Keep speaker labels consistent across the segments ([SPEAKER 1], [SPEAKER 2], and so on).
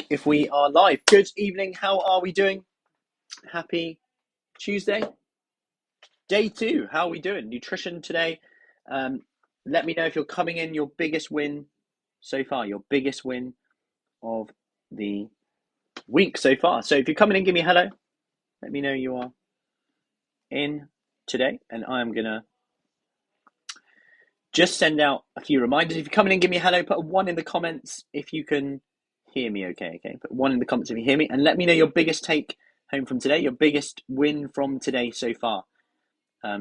[SPEAKER 1] if we are live. Good evening. How are we doing? Happy Tuesday. Day 2. How are we doing? Nutrition today. Let me know if you're coming in your biggest win so far, your biggest win of the week so far. So if you're coming in, give me a hello. Let me know you are in today, and I'm going to just send out a few reminders. If you're coming in, give me a hello. Put a 1 in the comments if you can hear me okay. Put 1 in the comments if you hear me, and let me know your biggest take home from today, your biggest win from today so far.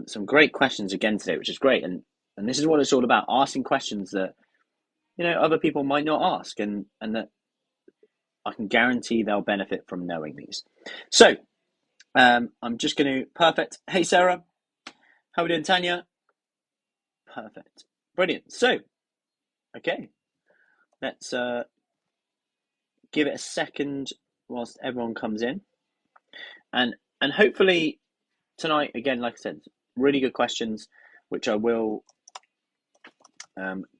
[SPEAKER 1] Some great questions again today, which is great, and this is what it's all about, asking questions that other people might not ask, and that I can guarantee they'll benefit from knowing these. So I'm just going to perfect. Hey Sarah, how are we doing? Tanya, perfect, brilliant. So okay, let's give it a second whilst everyone comes in, and hopefully tonight, again, like I said, really good questions, which I will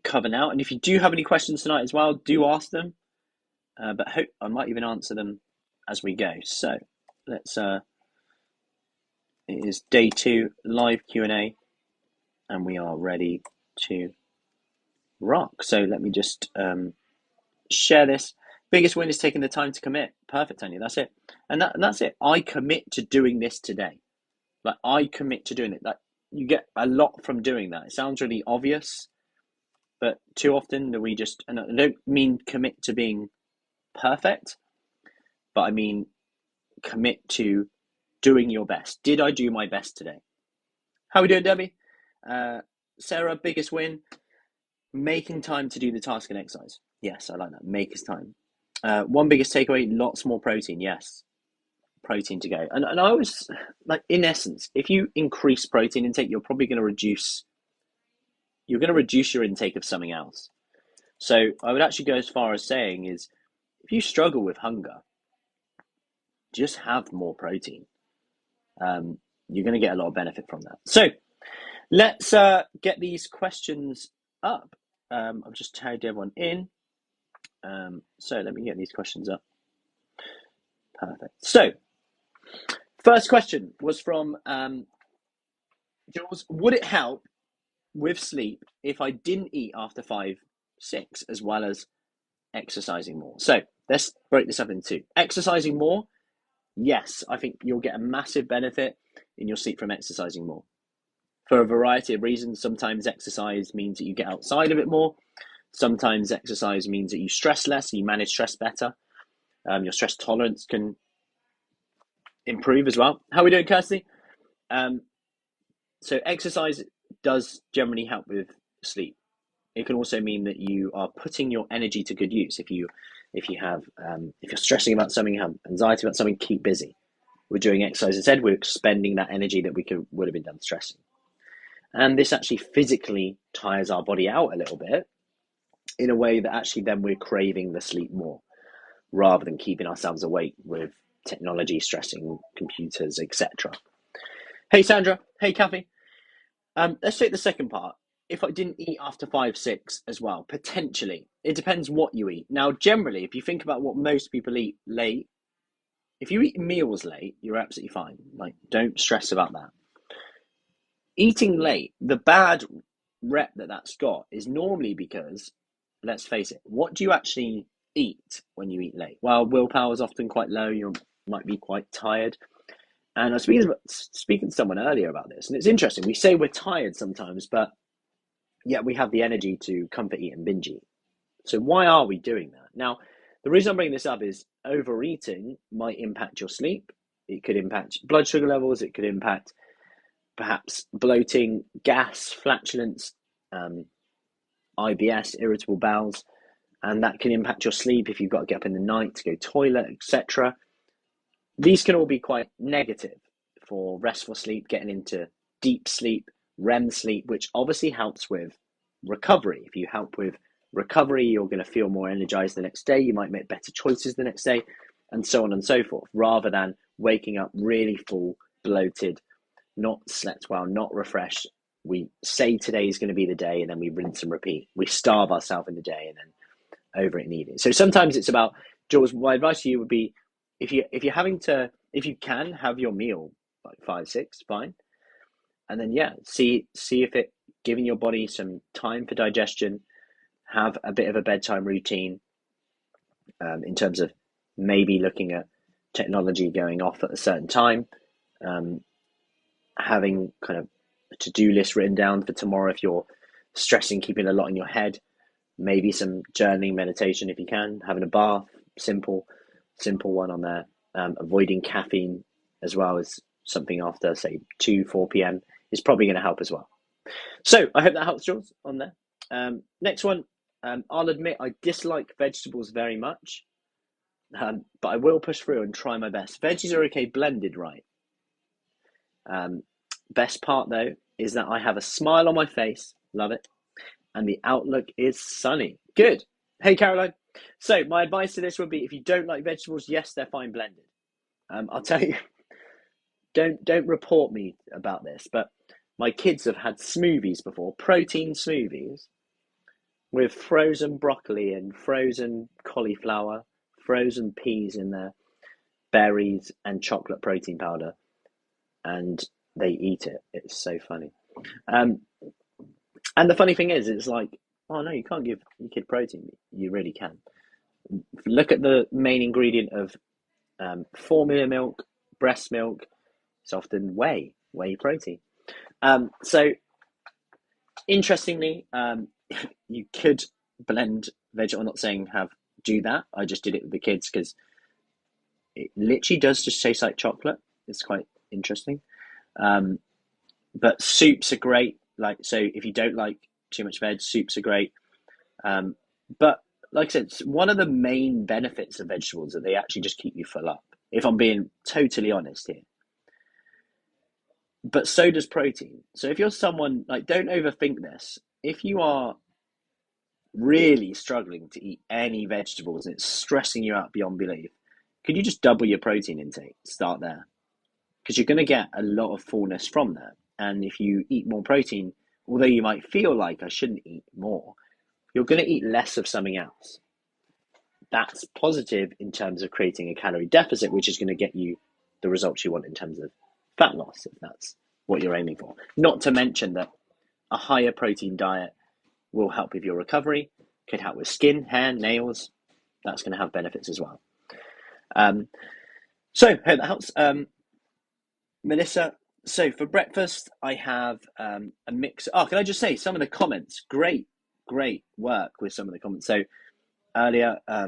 [SPEAKER 1] cover now. And if you do have any questions tonight as well, do ask them. But hope I might even answer them as we go. So let's. It is day 2 live Q and A, and we are ready to rock. So let me just share this. Biggest win is taking the time to commit. Perfect, Tanya. That's it. And that's it. I commit to doing this today. Like, I commit to doing it. Like, you get a lot from doing that. It sounds really obvious, but too often do we just, and I don't mean commit to being perfect, but I mean commit to doing your best. Did I do my best today? How are we doing, Debbie? Sarah, biggest win, making time to do the task and exercise. Yes, I like that. Make us time. One biggest takeaway, lots more protein. Yes, protein to go. And I always, like, in essence, if you increase protein intake, you're probably going to reduce your intake of something else. So I would actually go as far as saying is, if you struggle with hunger, just have more protein. You're going to get a lot of benefit from that. So let's get these questions up. I've just tagged everyone in. So let me get these questions up. Perfect. So first question was from Jules. Would it help with sleep if I didn't eat after 5-6 as well as exercising more? So let's break this up into 2. Exercising more, yes, I think you'll get a massive benefit in your sleep from exercising more for a variety of reasons. Sometimes exercise means that you get outside of it more. Sometimes exercise means that you stress less and you manage stress better. Your stress tolerance can improve as well. How are we doing, Kirsty? So exercise does generally help with sleep. It can also mean that you are putting your energy to good use. If you're stressing about something, you have anxiety about something, keep busy. We're doing exercise instead. We're expending that energy that would have been done stressing. And this actually physically tires our body out a little bit in a way that actually then we're craving the sleep more rather than keeping ourselves awake with technology, stressing, computers, etc. Hey, Sandra. Hey, Kathy. Let's take the second part. If I didn't eat after 5-6 as well, potentially. It depends what you eat. Now, generally, if you think about what most people eat late, if you eat meals late, you're absolutely fine. Like, don't stress about that. Eating late, the bad rep that's got is normally because, let's face it, what do you actually eat when you eat late? Well, willpower is often quite low. You might be quite tired. And I was speaking to someone earlier about this, and it's interesting. We say we're tired sometimes, but yet we have the energy to comfort eat and binge eat. So why are we doing that? Now, the reason I'm bringing this up is overeating might impact your sleep. It could impact blood sugar levels. It could impact perhaps bloating, gas, flatulence, IBS, irritable bowels, and that can impact your sleep if you've got to get up in the night to go toilet, etc. These can all be quite negative for restful sleep, getting into deep sleep, REM sleep, which obviously helps with recovery. If you help with recovery, you're going to feel more energized the next day. You might make better choices the next day, and so on and so forth, rather than waking up really full, bloated, not slept well, not refreshed. We say today is going to be the day, and then we rinse and repeat. We starve ourselves in the day and then overeat and eat it. So sometimes it's about Jules, my advice to you would be, if you can have your meal like 5, 6, fine, and then see if it giving your body some time for digestion. Have a bit of a bedtime routine, in terms of maybe looking at technology going off at a certain time, um, having kind of a to-do list written down for tomorrow if you're stressing, keeping a lot in your head, maybe some journaling, meditation if you can, having a bath, simple one on there, avoiding caffeine as well as something after say 2, 4 p.m. is probably going to help as well. So I hope that helps, Jules, on there. Next one, I'll admit I dislike vegetables very much, but I will push through and try my best. Veggies are okay blended, right? Best part though is that I have a smile on my face, love it, and the outlook is sunny. Good. Hey, Caroline. So my advice to this would be, if you don't like vegetables, yes, they're fine blended. I'll tell you, don't report me about this, but my kids have had smoothies before, protein smoothies, with frozen broccoli and frozen cauliflower, frozen peas in there, berries and chocolate protein powder, and they eat it. It's so funny. And the funny thing is, it's like, oh no, you can't give your kid protein. You really can. Look at the main ingredient of formula milk, breast milk. It's often whey protein. So interestingly, you could blend veg. I'm not saying do that. I just did it with the kids because it literally does just taste like chocolate. It's quite interesting. But soups are great. Like, so if you don't like too much veg, soups are great. But like I said, one of the main benefits of vegetables is that they actually just keep you full up, if I'm being totally honest here. But so does protein. So if you're someone, like, don't overthink this. If you are really struggling to eat any vegetables and it's stressing you out beyond belief, could you just double your protein intake? Start there. Because you're going to get a lot of fullness from that. And if you eat more protein, although you might feel like I shouldn't eat more, you're going to eat less of something else. That's positive in terms of creating a calorie deficit, which is going to get you the results you want in terms of fat loss, if that's what you're aiming for. Not to mention that a higher protein diet will help with your recovery, could help with skin, hair, nails. That's going to have benefits as well. So hope that helps. Melissa, so for breakfast, I have a mix. Oh, can I just say some of the comments? Great work with some of the comments. So earlier, I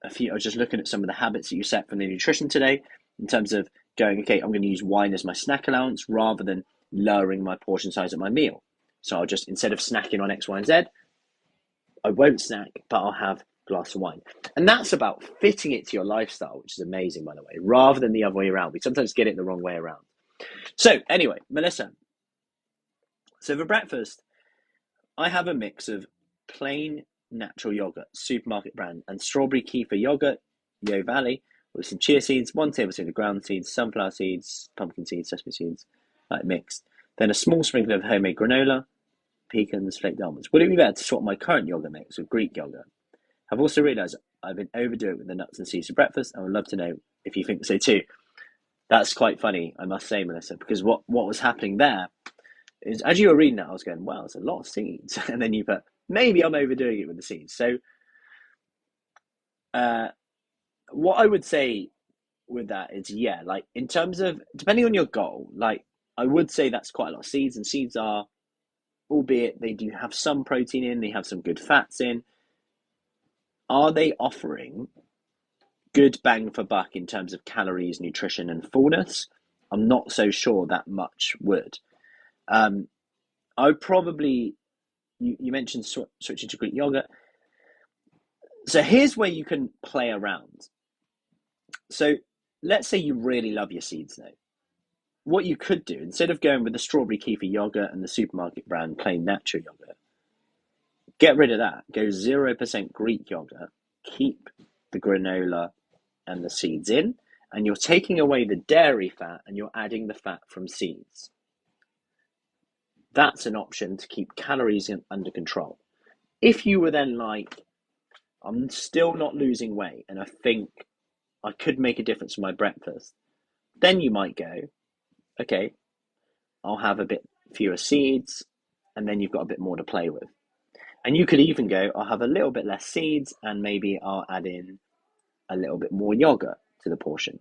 [SPEAKER 1] was just looking at some of the habits that you set from the nutrition today in terms of going, okay, I'm going to use wine as my snack allowance rather than lowering my portion size at my meal. So I'll just, instead of snacking on X, Y, and Z, I won't snack, but I'll have a glass of wine. And that's about fitting it to your lifestyle, which is amazing, by the way, rather than the other way around. We sometimes get it the wrong way around. So anyway, Melissa, so for breakfast, I have a mix of plain natural yogurt, supermarket brand, and strawberry kefir yogurt, Yo Valley, with some chia seeds, 1 tablespoon of ground seeds, sunflower seeds, pumpkin seeds, sesame seeds, like mixed. Then a small sprinkle of homemade granola, pecans, flaked almonds. Would it be better to swap my current yogurt mix with Greek yogurt? I've also realised I've been overdoing it with the nuts and seeds for breakfast. I would love to know if you think so too. That's quite funny, I must say, Melissa, because what was happening there is, as you were reading that, I was going, wow, it's a lot of seeds. And then you put, maybe I'm overdoing it with the seeds. So what I would say with that is, yeah, like in terms of, depending on your goal, like I would say that's quite a lot of seeds, and seeds are, albeit they do have some protein in, they have some good fats in. Are they offering good bang for buck in terms of calories, nutrition, and fullness? I'm not so sure that much would. I would probably, you mentioned switching to Greek yogurt. So here's where you can play around. So let's say you really love your seeds though. What you could do, instead of going with the strawberry kefir yogurt and the supermarket brand plain natural yogurt, get rid of that. Go 0% Greek yogurt. Keep the granola and the seeds in, and you're taking away the dairy fat and you're adding the fat from seeds. That's an option to keep calories under control. If you were then like, I'm still not losing weight, and I think I could make a difference with my breakfast, then you might go, okay, I'll have a bit fewer seeds, and then you've got a bit more to play with. And you could even go, I'll have a little bit less seeds, and maybe I'll add in a little bit more yogurt to the portion.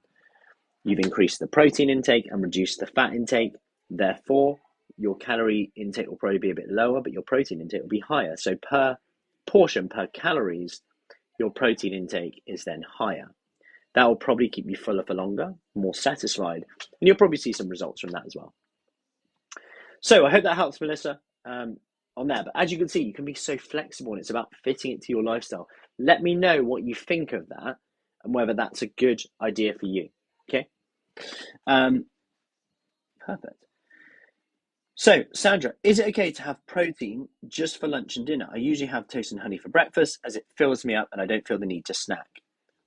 [SPEAKER 1] You've increased the protein intake and reduced the fat intake. Therefore, your calorie intake will probably be a bit lower, but your protein intake will be higher. So per portion, per calories, your protein intake is then higher. That will probably keep you fuller for longer, more satisfied, and you'll probably see some results from that as well. So I hope that helps, Melissa, on there. But as you can see, you can be so flexible, and it's about fitting it to your lifestyle. Let me know what you think of that and whether that's a good idea for you. Okay. Perfect. So, Sandra, is it okay to have protein just for lunch and dinner? I usually have toast and honey for breakfast as it fills me up and I don't feel the need to snack.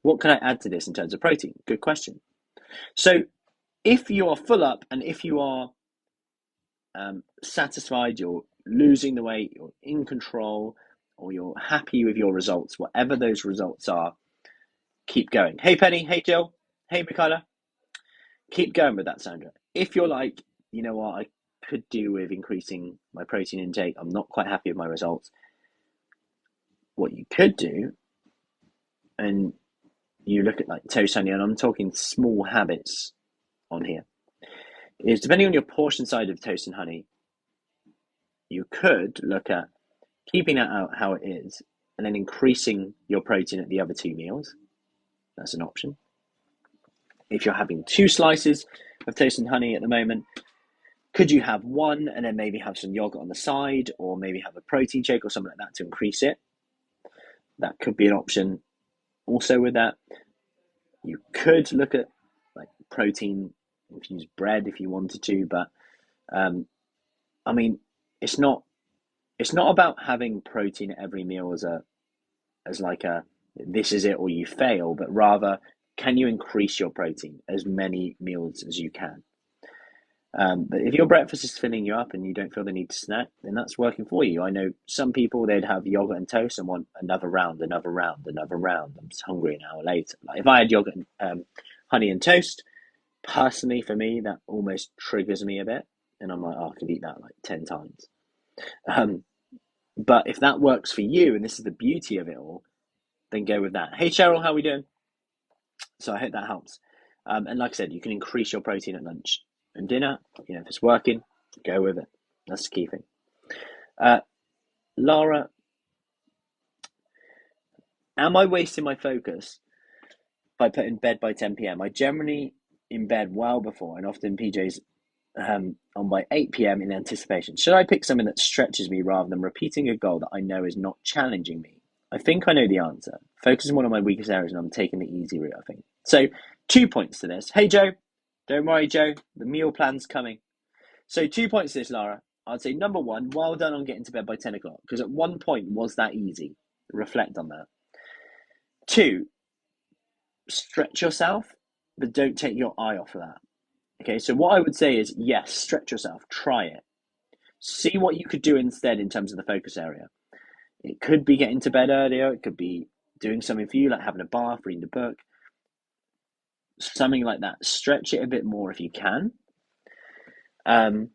[SPEAKER 1] What can I add to this in terms of protein? Good question. So, if you are full up and if you are satisfied, you're losing the weight, you're in control, or you're happy with your results, whatever those results are, keep going. Hey, Penny. Hey, Jill. Hey, Michaela. Keep going with that, Sandra. If you're like, you know what, I could do with increasing my protein intake, I'm not quite happy with my results. What you could do, and you look at like toast honey, and I'm talking small habits on here, is depending on your portion size of toast and honey, you could look at keeping that out how it is and then increasing your protein at the other two meals. That's an option. If you're having 2 slices of toast and honey at the moment, could you have 1 and then maybe have some yogurt on the side, or maybe have a protein shake or something like that to increase it? That could be an option. Also with that, you could look at like protein infused bread if you wanted to, but I mean, it's not about having protein at every meal as like a this is it or you fail, but rather can you increase your protein as many meals as you can? But if your breakfast is filling you up and you don't feel the need to snack, then that's working for you. I know some people, they'd have yogurt and toast and want another round, another round, another round. I'm just hungry an hour later. Like if I had yogurt and honey and toast, personally for me, that almost triggers me a bit. And I'm like, oh, I could eat that like 10 times. But if that works for you, and this is the beauty of it all, then go with that. Hey, Cheryl, how are we doing? So I hope that helps. And like I said, you can increase your protein at lunch and dinner. You know, if it's working, go with it. That's the key thing. Lara, am I wasting my focus by putting bed by 10 p.m.? I generally in bed well before and often PJs on by 8 p.m. in anticipation. Should I pick something that stretches me rather than repeating a goal that I know is not challenging me? I think I know the answer. Focus on one of my weakest areas and I'm taking the easy route, I think. So 2 points to this. Hey, Joe. Don't worry, Joe. The meal plan's coming. So 2 points to this, Lara. I'd say number 1, well done on getting to bed by 10 o'clock, because at one point was that easy. Reflect on that. 2, stretch yourself, but don't take your eye off of that. Okay, so what I would say is, yes, stretch yourself. Try it. See what you could do instead in terms of the focus area. It could be getting to bed earlier. It could be doing something for you, like having a bath, reading a book, something like that. Stretch it a bit more if you can. And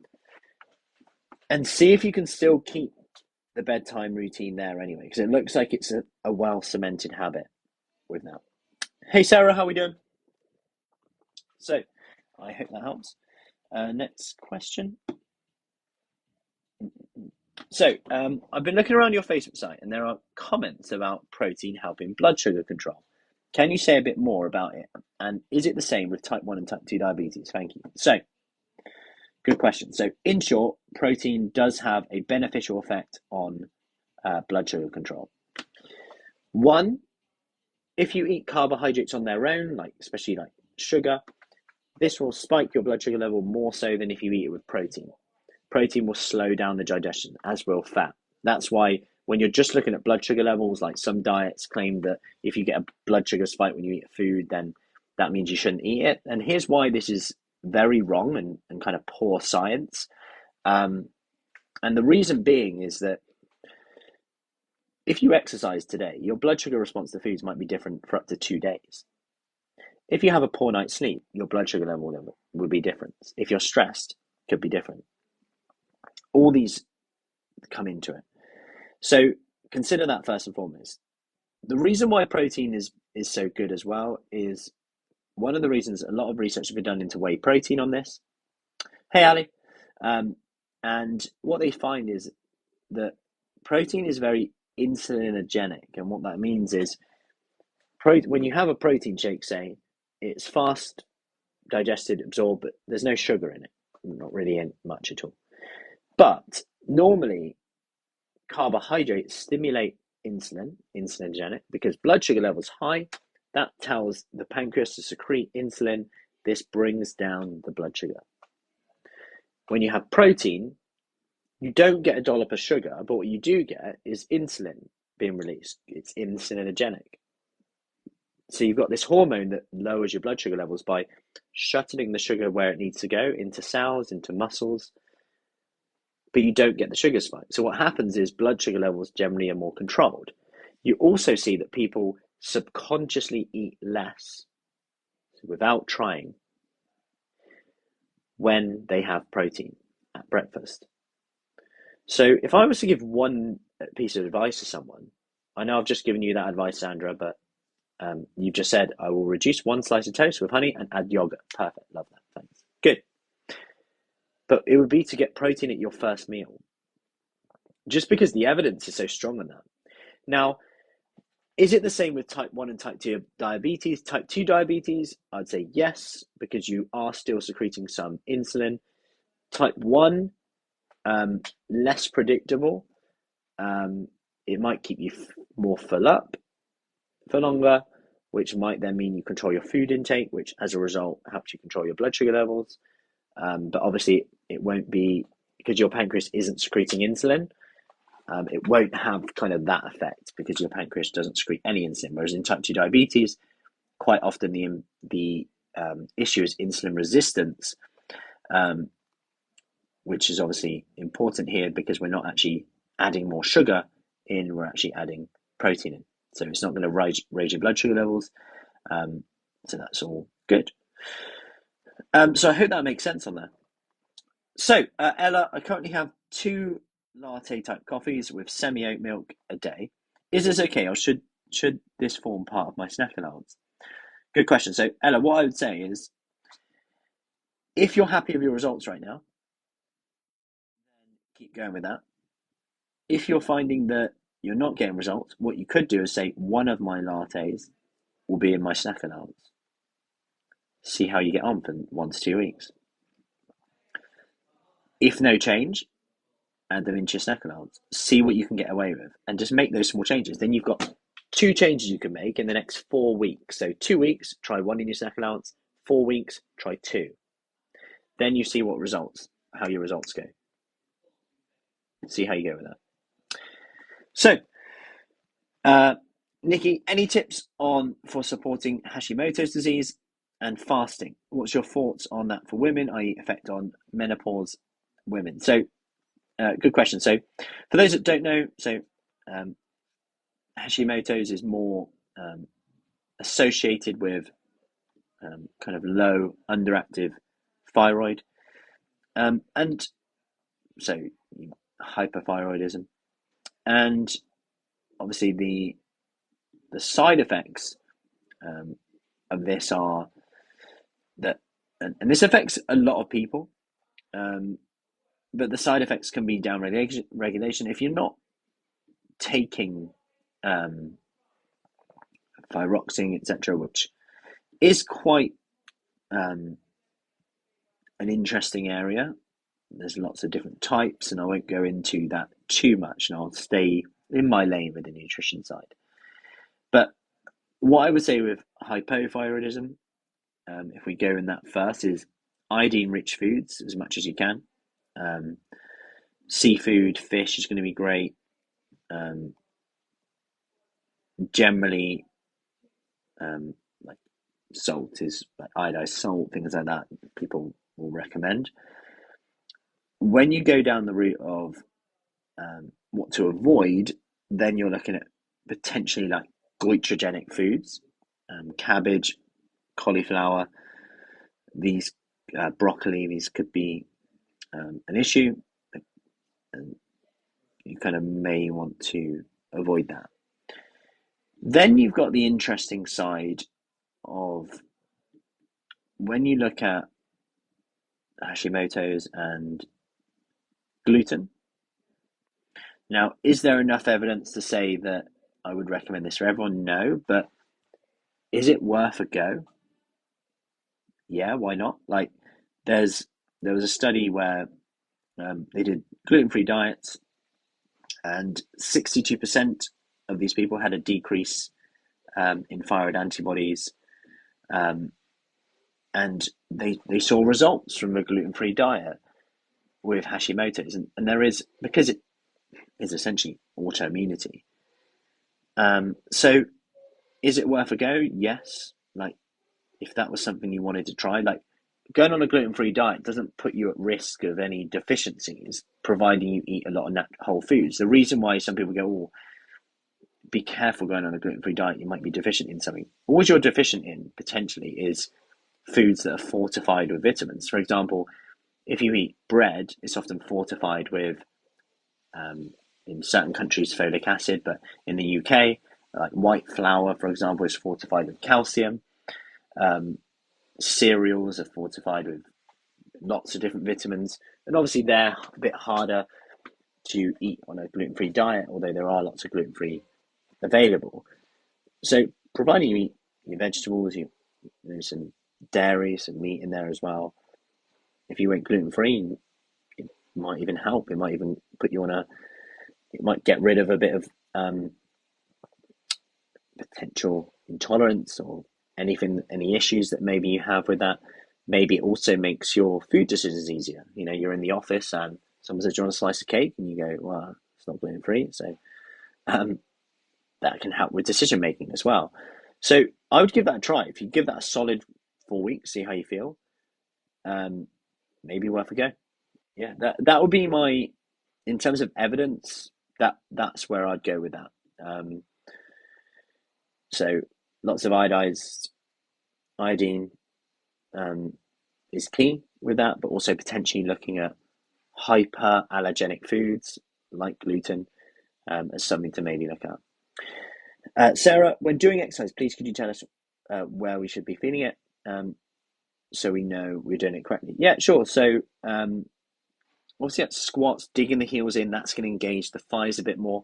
[SPEAKER 1] see if you can still keep the bedtime routine there anyway, because it looks like it's a well-cemented habit with that. Hey, Sarah, how are we doing? So, I hope that helps. Next question. So, I've been looking around your Facebook site and there are comments about protein helping blood sugar control. Can you say a bit more about it? And is it the same with type 1 and type 2 diabetes? Thank you. So, good question. So, in short, protein does have a beneficial effect on blood sugar control. 1, if you eat carbohydrates on their own, like especially like sugar, this will spike your blood sugar level more so than if you eat it with protein. Protein will slow down the digestion, as will fat. That's why when you're just looking at blood sugar levels, like some diets claim that if you get a blood sugar spike when you eat food, then that means you shouldn't eat it. And here's why this is very wrong and kind of poor science. And the reason being is that If you exercise today, your blood sugar response to foods might be different for up to 2 days. If you have a poor night's sleep, your blood sugar level will be different. If you're stressed, it could be different. All these come into it. So consider that first and foremost. The reason why protein is so good as well is one of the reasons a lot of research has been done into whey protein on this. Hey, Ali. And what they find is that protein is very insulinogenic. And what that means is when you have a protein shake, say, it's fast digested, absorbed, but there's no sugar in it. Not really in much at all. But normally, carbohydrates stimulate insulinogenic, because blood sugar levels high. That tells the pancreas to secrete insulin. This brings down the blood sugar. When you have protein, you don't get a dollop of sugar, but what you do get is insulin being released. It's insulinogenic. So you've got this hormone that lowers your blood sugar levels by shuttling the sugar where it needs to go, into cells, into muscles, but you don't get the sugar spike. So what happens is blood sugar levels generally are more controlled. You also see that people subconsciously eat less without trying when they have protein at breakfast. So if I was to give one piece of advice to someone, I know I've just given you that advice, Sandra, but you've just said, I will reduce one slice of toast with honey and add yogurt. Perfect. Love that. Thanks. Good. But it would be to get protein at your first meal, just because the evidence is so strong on that. Now, is it the same with type 1 and type 2 diabetes? Type 2 diabetes, I'd say yes, because you are still secreting some insulin. Type 1, less predictable. It might keep you more full up for longer, which might then mean you control your food intake, which as a result helps you control your blood sugar levels. But obviously, it won't be, because your pancreas isn't secreting insulin. It won't have kind of that effect because your pancreas doesn't secrete any insulin. Whereas in type 2 diabetes, quite often the issue is insulin resistance, which is obviously important here because we're not actually adding more sugar in, we're actually adding protein in. So it's not going to raise your blood sugar levels. So that's all good. So I hope that makes sense on there. So Ella, I currently have 2 latte type coffees with semi oat milk a day. Is this okay, or should this form part of my snack allowance? Good question. So Ella, what I would say is, if you're happy with your results right now, then keep going with that. If you're finding that you're not getting results, what you could do is say, one of my lattes will be in my snack allowance. See how you get on for 1 to 2 weeks. If no change, add them into your snack allowance. See what you can get away with, and just make those small changes. Then you've got 2 changes you can make in the next 4 weeks. So 2 weeks, try 1 in your snack allowance. 4 weeks, try 2. Then you see how your results go. See how you go with that. So, Nikki, any tips for supporting Hashimoto's disease and fasting? What's your thoughts on that for women, i.e. effect on menopause women? So, good question. So, for those that don't know, Hashimoto's is more associated with kind of low underactive thyroid, and so hyperthyroidism, and obviously the side effects of this are that, and this affects a lot of people, but the side effects can be down regulation if you're not taking thyroxine, etc., which is quite an interesting area. There's lots of different types, and I won't go into that too much, and I'll stay in my lane with the nutrition side. But what I would say with hypothyroidism, if we go in that first, is iodine-rich foods as much as you can. Seafood, fish is going to be great. Generally, like salt is like iodized salt, things like that, people will recommend. When you go down the route of what to avoid, then you're looking at potentially like goitrogenic foods, cabbage, cauliflower, these broccoli. These could be an issue, and you kind of may want to avoid that. Then you've got the interesting side of when you look at Hashimoto's and gluten. Now, is there enough evidence to say that I would recommend this for everyone? No, but is it worth a go? Yeah, why not? Like, there was a study where they did gluten-free diets, and 62% of these people had a decrease in thyroid antibodies, um, and they saw results from a gluten-free diet with Hashimoto's, and there is, because it is essentially autoimmunity. So is it worth a go? Yes. Like, if that was something you wanted to try, like going on a gluten-free diet doesn't put you at risk of any deficiencies, providing you eat a lot of whole foods. The reason why some people go, oh, be careful going on a gluten-free diet, you might be deficient in something. All you're deficient in potentially is foods that are fortified with vitamins. For example, if you eat bread, it's often fortified with, in certain countries, folic acid, but in the UK, like white flour, for example, is fortified with calcium. Cereals are fortified with lots of different vitamins, and obviously they're a bit harder to eat on a gluten-free diet, although there are lots of gluten-free available. So providing you eat your vegetables, some dairy, some meat in there as well. If you went gluten-free, it might even help. It might even put you on it might get rid of a bit of potential intolerance or any issues that maybe you have with that. Maybe it also makes your food decisions easier. You're in the office and someone says, "Do you want a slice of cake?" And you go, "Well, it's not gluten free." So that can help with decision making as well. So I would give that a try. If you give that a solid 4 weeks, see how you feel. Maybe worth a go. Yeah, that would be in terms of evidence, that's where I'd go with that. So lots of iodine is key with that, but also potentially looking at hyperallergenic foods like gluten as something to maybe look at. Sarah, when doing exercise, please could you tell us where we should be feeling it, so we know we're doing it correctly? Yeah, sure. So obviously that's squats, digging the heels in, that's going to engage the thighs a bit more.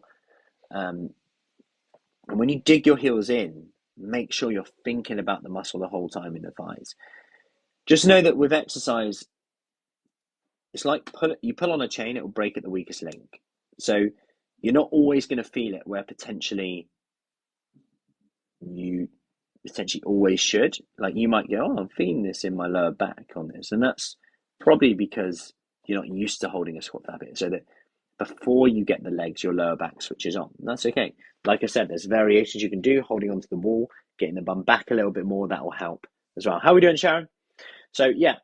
[SPEAKER 1] And when you dig your heels in, make sure you're thinking about the muscle the whole time in the thighs. Just know that with exercise, it's like you pull on a chain, it will break at the weakest link. So you're not always going to feel it where potentially you always should. Like you might go, "Oh, I'm feeling this in my lower back on this," and that's probably because you're not used to holding a squat that bit. So that before you get the legs, your lower back switches on. And that's okay. Like I said, there's variations you can do, holding onto the wall, getting the bum back a little bit more. That will help as well. How are we doing, Sharon? So yeah,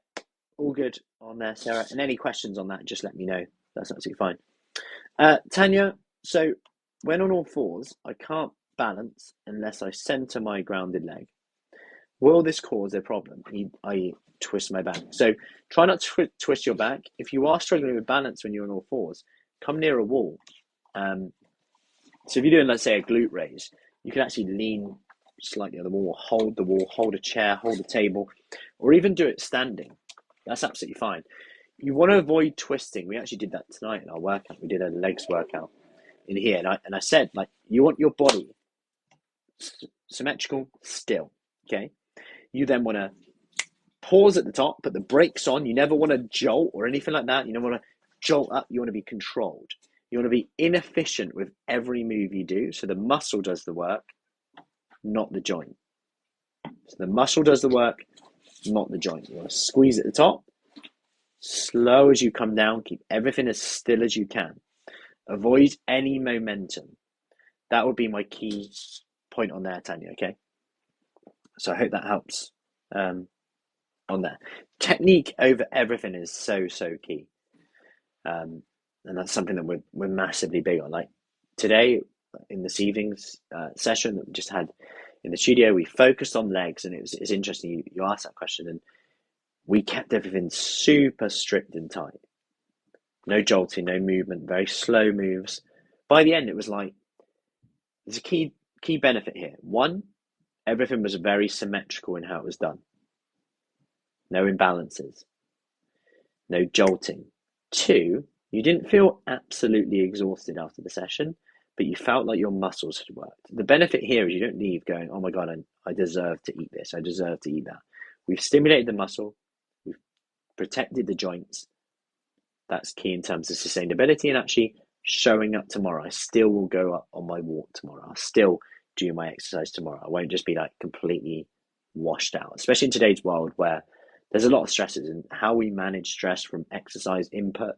[SPEAKER 1] all good on there, Sarah. And any questions on that, just let me know. That's absolutely fine. Tanya, so when on all fours, I can't balance unless I center my grounded leg. Will this cause a problem? I twist my back. So try not to twist your back. If you are struggling with balance when you're on all fours, come near a wall. So if you're doing, let's say, a glute raise, you can actually lean slightly on the wall, hold a chair, hold a table, or even do it standing. That's absolutely fine. You want to avoid twisting. We actually did that tonight in our workout. We did a legs workout in here, and I said, like, you want your body symmetrical, still. Okay. You then want to pause at the top, put the brakes on. You never want to jolt or anything like that. You don't want to jolt up. You want to be controlled. You want to be inefficient with every move you do. So the muscle does the work, not the joint. So the muscle does the work, not the joint. You want to squeeze at the top, slow as you come down, keep everything as still as you can. Avoid any momentum. That would be my key point on there, Tanya, okay? So I hope that helps on there. Technique over everything is so key. And that's something that we're massively big on. Like today, in this evening's session that we just had in the studio. We focused on legs, and it's interesting you asked that question, and we kept everything super strict and tight. No jolting, no movement, very slow moves. By the end, it was like, there's a key benefit here. One, everything was very symmetrical in how it was done. No imbalances, no jolting. Two, you didn't feel absolutely exhausted after the session, but you felt like your muscles had worked. The benefit here is you don't leave going, oh my God, I deserve to eat this, I deserve to eat that. We've stimulated the muscle, we've protected the joints. That's key in terms of sustainability and actually showing up tomorrow. I still will go up on my walk tomorrow. I'll still do my exercise tomorrow. I won't just be like completely washed out, especially in today's world where there's a lot of stresses, and how we manage stress from exercise input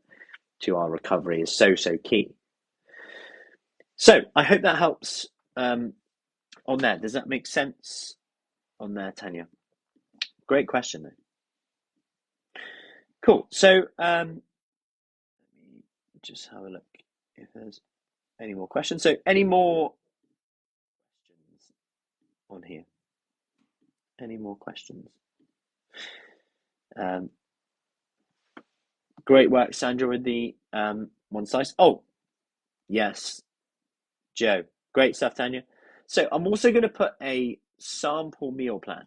[SPEAKER 1] to our recovery is so key. So I hope that helps on there. Does that make sense on there, Tanya? Great question though. Cool. So let me just have a look if there's any more questions. So any more questions on here? Any more questions? Great work, Sandra, with the one slice. Oh, yes, Joe. Great stuff, Tanya. So I'm also going to put a sample meal plan.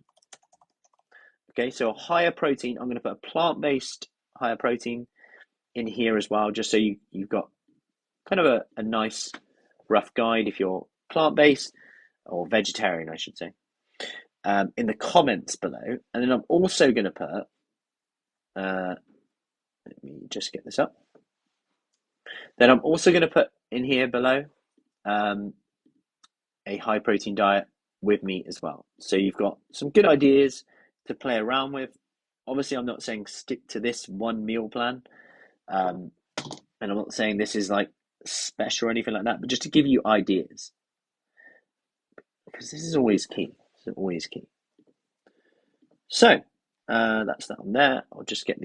[SPEAKER 1] Okay, so a higher protein. I'm going to put a plant-based higher protein in here as well, just so you've got kind of a nice rough guide if you're plant-based or vegetarian, I should say, in the comments below. And then I'm also going to put, let me just get this up. Then I'm also going to put in here below a high protein diet with meat as well. So you've got some good ideas to play around with. Obviously, I'm not saying stick to this one meal plan. And I'm not saying this is like special or anything like that, but just to give you ideas. Because this is always key. It's always key. So that's that on there. I'll just get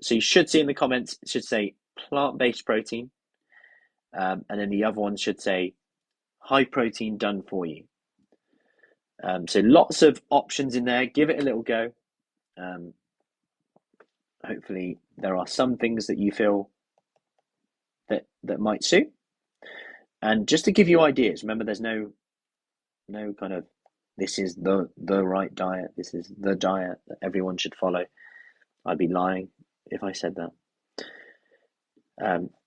[SPEAKER 1] so you should see in the comments, it should say plant-based protein. And then the other one should say high protein done for you. So lots of options in there. Give it a little go. Hopefully there are some things that you feel that might suit. And just to give you ideas, remember there's no kind of this is the right diet, this is the diet that everyone should follow. I'd be lying if I said that.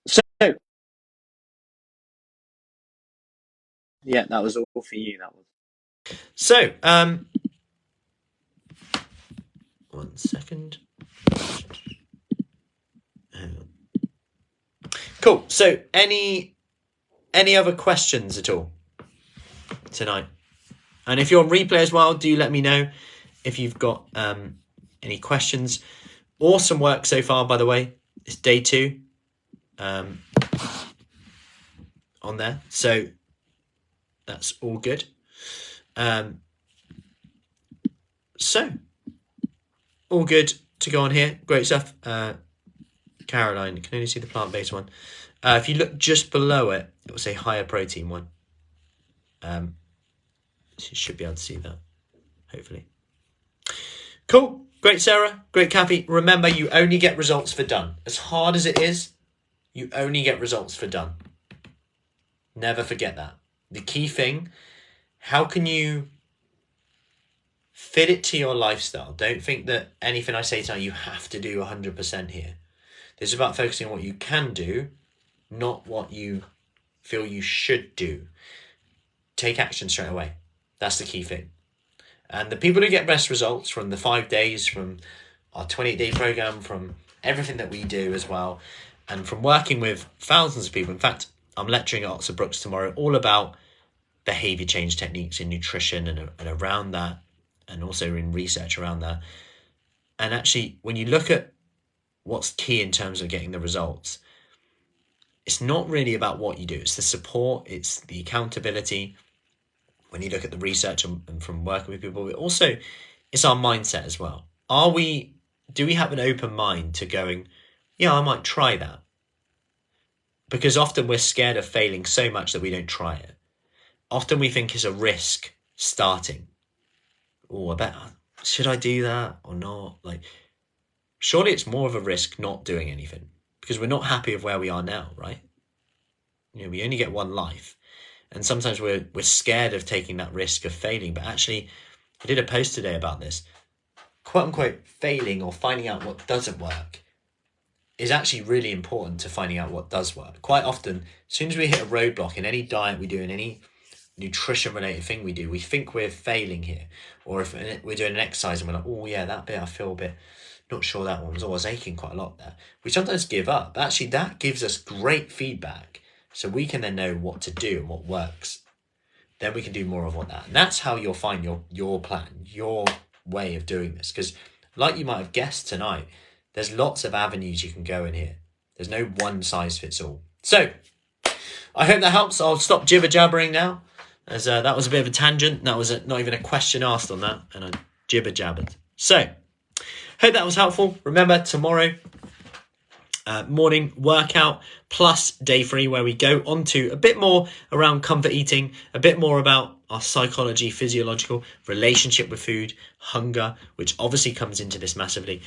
[SPEAKER 1] So yeah, that was all for you. That was. So 1 second. Cool. So any other questions at all tonight? And if you're on replay as well, do let me know if you've got any questions. Awesome work so far, by the way. It's day 2 on there. So that's all good. So all good to go on here. Great stuff. Caroline, you can only see the plant-based one. If you look just below it, it will say higher protein one. So you should be able to see that, hopefully. Cool. Great, Sarah. Great, Kathy. Remember, you only get results for done. As hard as it is, you only get results for done. Never forget that. The key thing, how can you fit it to your lifestyle? Don't think that anything I say tonight, you have to do 100% here. This is about focusing on what you can do, not what you feel you should do. Take action straight away. That's the key thing. And the people who get best results from the 5 days, from our 28-day program, from everything that we do as well, and from working with thousands of people. In fact, I'm lecturing at Oxford Brookes tomorrow all about behavior change techniques in nutrition and around that, and also in research around that. And actually, when you look at what's key in terms of getting the results, it's not really about what you do. It's the support, it's the accountability. When you look at the research and from working with people, but also it's our mindset as well. Do we have an open mind to going, yeah, I might try that? Because often we're scared of failing so much that we don't try it.
[SPEAKER 2] often we think is a risk starting. Oh, I bet, should I do that or not? Like, surely it's more of a risk not doing anything because we're not happy with where we are now, right? We only get one life. And sometimes we're scared of taking that risk of failing. But actually, I did a post today about this. Quote unquote, failing or finding out what doesn't work is actually really important to finding out what does work. Quite often, as soon as we hit a roadblock in any diet we do, in any nutrition related thing we do, we think we're failing here. Or if we're doing an exercise and we're like, oh yeah, that bit I feel a bit not sure that one was, always aching quite a lot there. We sometimes give up. But actually, that gives us great feedback, so we can then know what to do and what works. Then we can do more of that. And that's how you'll find your plan, your way of doing this. Because like you might have guessed tonight, there's lots of avenues you can go in here. There's no one size fits all. So I hope that helps. I'll stop jibber jabbering now, as that was a bit of a tangent. That was not even a question asked on that, and I jibber jabbered. So hope that was helpful. Remember, tomorrow, morning workout plus day 3, where we go on to a bit more around comfort eating, a bit more about our psychology, physiological relationship with food, hunger, which obviously comes into this massively.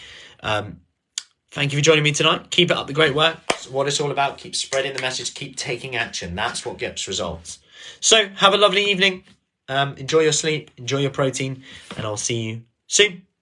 [SPEAKER 2] Thank you for joining me tonight. Keep it up the great work. It's what it's all about. Keep spreading the message. Keep taking action. That's what gets results. So have a lovely evening. Enjoy your sleep. Enjoy your protein. And I'll see you soon.